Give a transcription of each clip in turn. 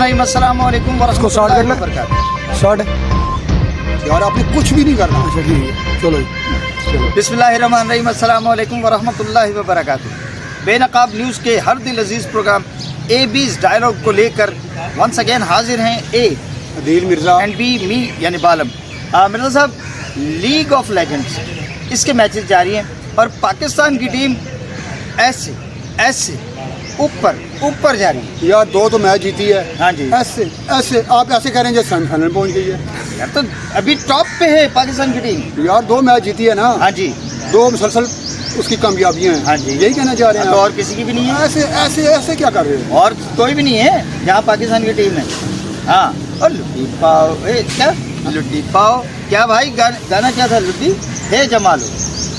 रहीम, अस्सलाम वालेकुम वरहमतुल्लाहि वबरकातुहू। शॉर्ट यार आपने कुछ भी नहीं करना। अच्छा ठीक है, चलो चलो। बिस्मिल्लाहिर्रहमानिर्रहीम, अस्सलाम वालेकुम वरहमतुल्लाहि वबरकातुहू। बेनकाब न्यूज़ के हर दिल अजीज़ प्रोग्राम AB's डायलॉग को लेकर वंस अगेन हाजिर हैं A Adeel Mirza and B मी यानी बालम। मिर्ज़ा साहब, लीग ऑफ लेजेंड्स इसके मैचेस जारी हैं और पाकिस्तान की टीम ऐसे ऐसे ऊपर ऊपर जा रही है। यार दो तो मैच जीती है। हाँ जी। ऐसे ऐसे आप ऐसे कह रहे हैं जैसे सेमीफाइनल पहुंच गई है। यार तो अभी टॉप पे है पाकिस्तान की टीम। यार दो मैच जीती है ना। हाँ जी। दो मुसलसल उसकी कामयाबियां हैं। हाँ जी। यही कहना चाह रहे हैं तो आप? और किसी की भी नहीं है। ऐसे ऐसे ऐसे क्या कर रहे हो? और कोई भी नहीं है जहाँ पाकिस्तान की टीम है। हाँ, और लुड्डी पाओ क्या लुड्डी पाओ क्या भाई, गाना क्या था? लुड्डी है जमालो।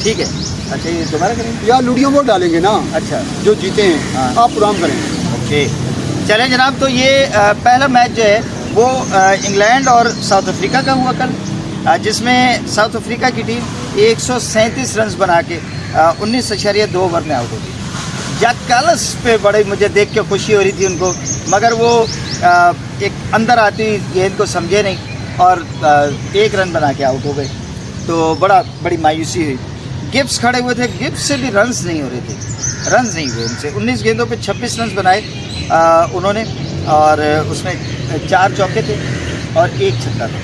ठीक है, अच्छा ये दोबारा करेंगे। यार लुडियों वो डालेंगे ना अच्छा, जो जीते हैं। हाँ। आप प्रोग्राम करें। ओके चलें जनाब। तो ये पहला मैच जो है वो इंग्लैंड और साउथ अफ्रीका का हुआ कल, जिसमें साउथ अफ्रीका की टीम 137 रन बना के 19.2 ओवर में आउट हो गई। जैक कैलिस पे बड़े मुझे देख के खुशी हो रही थी उनको, मगर वो एक अंदर आती गेंद को समझे नहीं और 1 रन बना के आउट हो गए। तो बड़ी मायूसी हुई। गिब्स खड़े हुए थे, गिब्स से भी रन्स नहीं हो रहे थे, रन्स नहीं हुए उनसे। 19 गेंदों पे 26 रन बनाए उन्होंने, और उसमें 4 चौके थे और 1 छक्का था।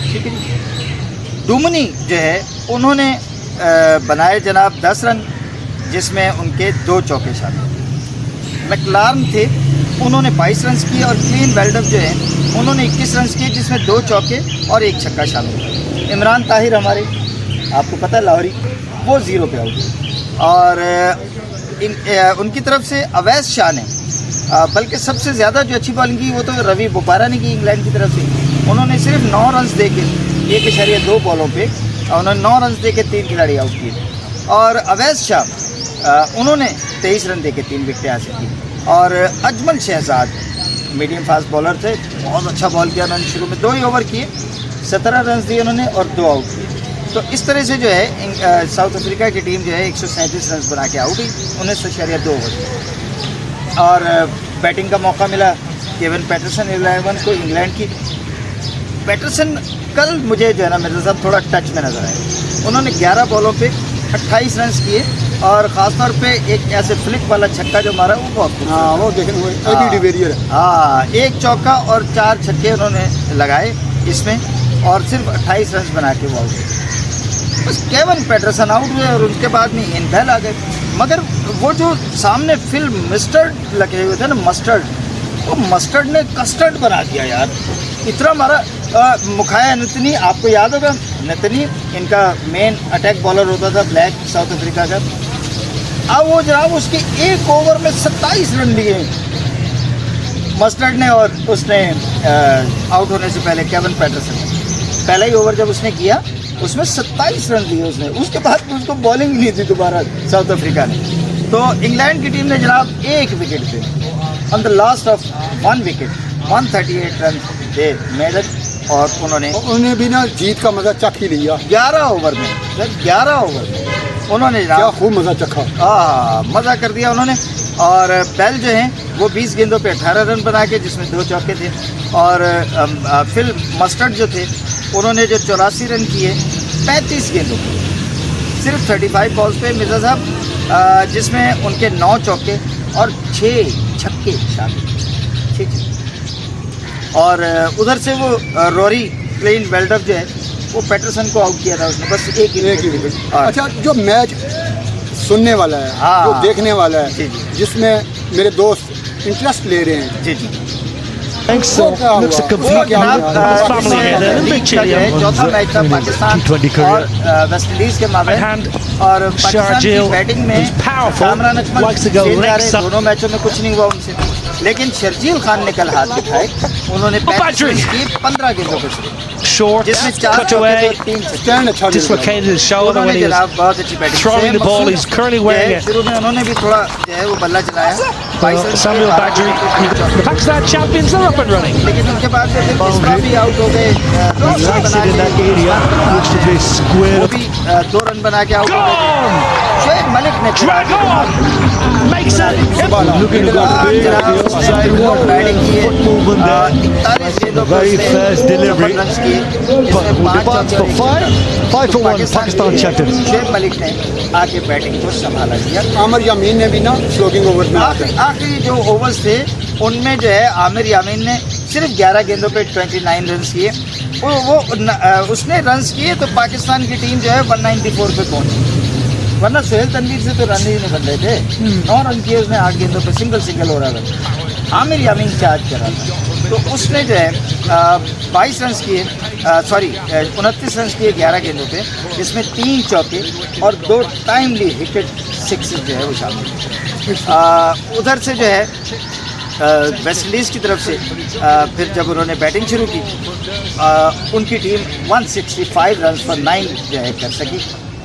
ठीक है जी। डुमनी जो है उन्होंने बनाए जनाब 10 रन, जिसमें उनके 2 चौके शामिल। मैकलार्न थे, उन्होंने 22 रन किए, और क्लीन बेल्डअप जो है उन्होंने 21 रन किए, जिसमें 2 चौके और 1 छक्का शामिल। इमरान ताहिर हमारे, आपको पता है लाहौरी, वो 0 पे आउट हुए। और उनकी तरफ से अवैस शाह ने बल्कि सबसे ज़्यादा जो अच्छी बॉलिंग की वो तो रवि बोपारा ने की इंग्लैंड की तरफ से। उन्होंने सिर्फ 9 रन दे के 1.2 बॉलों पे उन्होंने 9 रन दे के 3 खिलाड़ी आउट किए। और अवैस शाह उन्होंने 23 रन दे के 3 विकेटें हासिल की। और Ajmal Shahzad medium fast bowler थे, बहुत अच्छा बॉल किया उन्होंने। शुरू में 2 ही ओवर किए, 17 रन दिए उन्होंने और 2 आउट किए। तो इस तरह से जो है साउथ अफ्रीका की टीम जो है 137 रन बना के आउट हुई 19.2 ओवर। और बैटिंग का मौका मिला केविन पैटरसन 11 को इंग्लैंड की। पैटरसन कल मुझे जो है ना मिर्ज़ा साहब थोड़ा टच में नजर आए। उन्होंने 11 बॉलों पे 28 रन किए, और ख़ासतौर पे एक ऐसे फ्लिक वाला छक्का जो मारा वो बहुत खूब। हाँ वो देखें वो एबी डिवेरियर है। हाँ, 1 चौका और 4 छक्के उन्होंने लगाए इसमें, और सिर्फ 28 रन बना के वो आउट हुए। बस केविन पैटरसन आउट हुए और उसके बाद में इन बेल आ गए। मगर वो जो सामने फिल मस्टर्ड लगे हुए थे ना, मस्टर्ड, वो मस्टर्ड ने कस्टर्ड बना दिया यार। इतना मारा। मुखाया नतनी, आपको याद होगा नतनी इनका मेन अटैक बॉलर होता था, ब्लैक, साउथ अफ्रीका का। अब वो जनाब उसके 1 ओवर में 27 रन लिए मस्टर्ड ने, और उसने आउट होने से पहले केविन पैटरसन ने पहला ही ओवर जब उसने किया उसमें 27 रन दिए उसने। उसके बाद उसको बॉलिंग ही नहीं दी दोबारा साउथ अफ्रीका ने। तो इंग्लैंड की टीम ने जनाब 1 विकेट पे on the last of 1 wicket 138 run they made it, और उन्होंने भी ना जीत का मजा चख ही लिया। 11 ओवर में, जब 11 ओवर में उन्होंने क्या खूब मजा चखा। मज़ा कर दिया उन्होंने। और बेल जो है वो 20 गेंदों पे 18 रन बना के, जिसमें 2 चौके थे। और फिल मस्टर्ड जो थे उन्होंने जो 84 रन किए 35 गेंदों पे, सिर्फ 35 बॉल्स पे मिर्ज़ा साहब, जिसमें उनके 9 चौके और 6 छक्के शामिल। ठीक है। और उधर से वो रोरी क्लीन बेल्डअप जो है वो पैटरसन को आउट किया था उसने, बस एक ही विकेट। अच्छा, जो मैच सुनने वाला है, हाँ, जो देखने वाला है, जी जी, जिसमें मेरे दोस्त इंटरेस्ट ले रहे हैं, जी जी, Looks a complete family here. They're a bit chilly चौथा मैच था पाकिस्तान और वेस्ट इंडीज के माबैन, और पाकिस्तान की बैटिंग में कामरान अकमल दोनों मैचों में कुछ नहीं हुआ उनसे, लेकिन शर्जील खान ने कल हाथ दिखाए। उन्होंने 15 गेंदों पे short, जिसमें 4 cut away, dislocated his shoulder when he was बहुत अच्छी batting throwing the ball. He's currently wearing it. शुरू में उन्होंने भी थोड़ा जो है वो बल्ला चलाया। Samuel Badri, the Pakistan champions, are up and running. लेकिन उनके बाद फिर मिस्रा भी आउट हो गए, वो भी 2 रन बना के आउट हो गए। शोएब मलिक ने फिर Drag on! Makes it. Looking good. जनाब उसने फिर बैटिंग की है, movement there. 41 गेंदों पे Very उसने fast delivery. 54 रन्स किए, But जिसमें with 5 the bats for चौके और 5 for 1, Pakistan champions. Shoaib Malik ने आके बैटिंग को संभाला दिया। आमिर यामीन ने भी ना स्लोगिंग ओवर में आखिरी जो ओवर्स थे उनमें जो है आमिर यामीन ने सिर्फ 11 गेंदों पे 29 रन्स किए। उसने रन्स किए तो पाकिस्तान की टीम जो है 194 पे पहुंची, वरना सोहेल तनवीर से तो रन ही नहीं बन रहे थे। 9 रन किए उसने 8 गेंदों पे, सिंगल हो रहा था। आमिर यामीन चार्ज कर रहा था तो उसने जो है 22 रन किए, 29 रन किए 11 गेंदों पे, जिसमें 3 चौके और 2 टाइमली हिटेड सिक्सेस जो है वो शामिल थे। उधर से जो है वेस्ट इंडीज़ की तरफ से फिर जब उन्होंने बैटिंग शुरू की, उनकी टीम 165 रन पर 9 जो है कर सकी,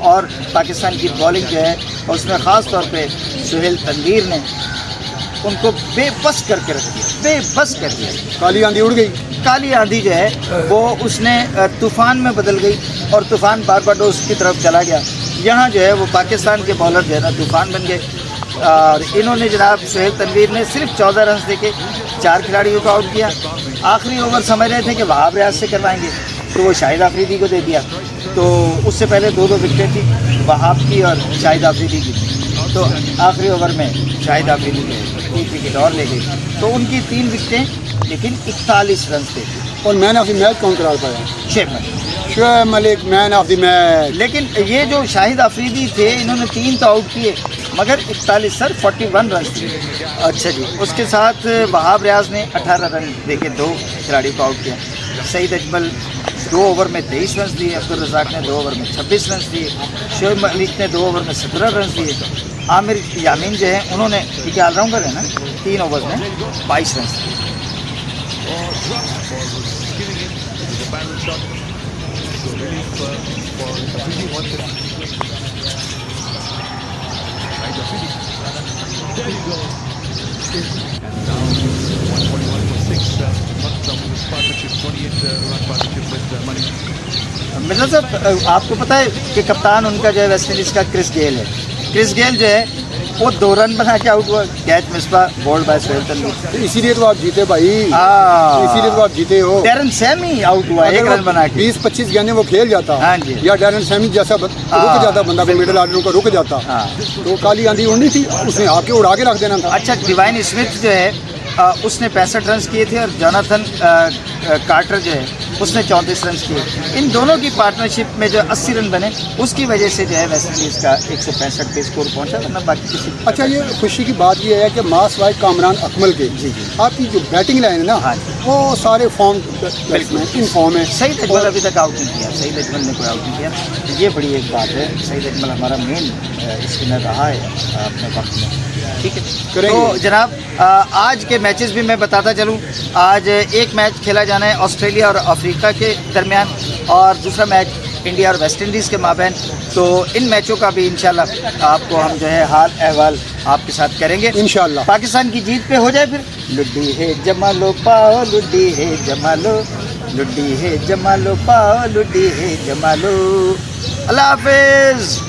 और पाकिस्तान की बॉलिंग जो है उसमें ख़ास तौर पे सोहेल तनवीर ने उनको बेबस करके रख दिया, बेबस कर दिया। काली आंधी उड़ गई। काली आंधी जो है वो उसने तूफ़ान में बदल गई, और तूफ़ान बारबाडोस की तरफ चला गया। यहाँ जो है वो पाकिस्तान के बॉलर जो है ना तूफ़ान बन गए, और इन्होंने जनाब सोहेल तनवीर ने सिर्फ 14 रन देके 4 खिलाड़ियों को आउट किया। आखिरी ओवर समझ रहे थे कि वहाब रियाज से करवाएंगे, तो वो शाहिद आफरीदी को दे दिया। तो उससे पहले 2 विकेट थी वहाब की और शाहिद आफरीदी की, तो आखिरी ओवर में शाहिद आफरीदी ने 1 विकेट और ले गई, तो उनकी 3 विकेटें, लेकिन 41 रन थे। और मैन ऑफ द मैच कौन करार पाया? Shoaib Malik man of the match. लेकिन ये जो शाहिद आफरीदी थे इन्होंने 3 तो आउट किए, मगर 41 रन थे। अच्छा जी, उसके साथ वहाब रियाज ने 18 रन देके 2 खिलाड़ियों को आउट किया। सईद अजमल 2 ओवर में 23 रन दिए, अब्दुल रज़ाक ने 2 ओवर में 26 रन दिए, शुएब मलिक ने 2 ओवर में 17 रन दिए। आमिर यामीन जो है उन्होंने, ठीक है ऑलराउंडर है ना, 3 ओवर में 22 रन दिए। मिर्जा साहब, आपको पता है कि कप्तान उनका जो है वेस्ट इंडीज़ का क्रिस गेल है। क्रिस गेल जो है वो 2 रन बना के आउट हुआ, catch Misbah, bowled by Sohail Tanvir. इसीलिए तो आप जीते भाई, इसीलिए तो आप जीते हो। डैरन सैमी आउट हुआ 1 रन बना के। 20-25 गेंदें वो खेल जाता, हाँ जी, या डैरन सैमी जैसा रुक जाता बंदा, को मिडिल ऑर्डर को रुक जाता, तो काली आंधी उड़नी थी, उसने आके उड़ा के रख देना था। अच्छा, डिवाइन स्मिथ जो है उसने 65 रन किए थे, और जोनाथन कार्टर जो है उसने 34 रन किए। इन दोनों की पार्टनरशिप में जो 80 रन बने, उसकी वजह से जो है वेस्ट इंडीज़ का 165 पे स्कोर पहुंचा, वरना बाकी किसी। अच्छा, ये खुशी की बात ये है कि मास वाइज कामरान अकमल के जी आपकी जो बैटिंग लाइन है ना, हाँ, वो सारे फॉर्म इन फॉर्म है। सईद अजमल अभी तक आउट नहीं किया, सईद अजमल ने कोई आउट नहीं किया, तो ये बड़ी एक बात है। सईद अजमल हमारा मेन स्पिनर रहा है अपने वक्त में, ठीक है। तो जनाब आज के मैचेस भी मैं बताता चलूँ। आज एक मैच खेला जाना है ऑस्ट्रेलिया और अफ्रीका के दरमियान, और दूसरा मैच इंडिया और वेस्ट इंडीज़ के माबैन। तो इन मैचों का भी इंशाल्लाह आपको हम जो है हाल अहवाल आपके साथ करेंगे इंशाल्लाह। पाकिस्तान की जीत पे हो जाए फिर। लुड्डी है जमा लो पाओ, लुड्डी है जमा लो, लुड्डी है जमा लो पाओ, लुड्डी है जमा लो। अल्लाह हाफिज़।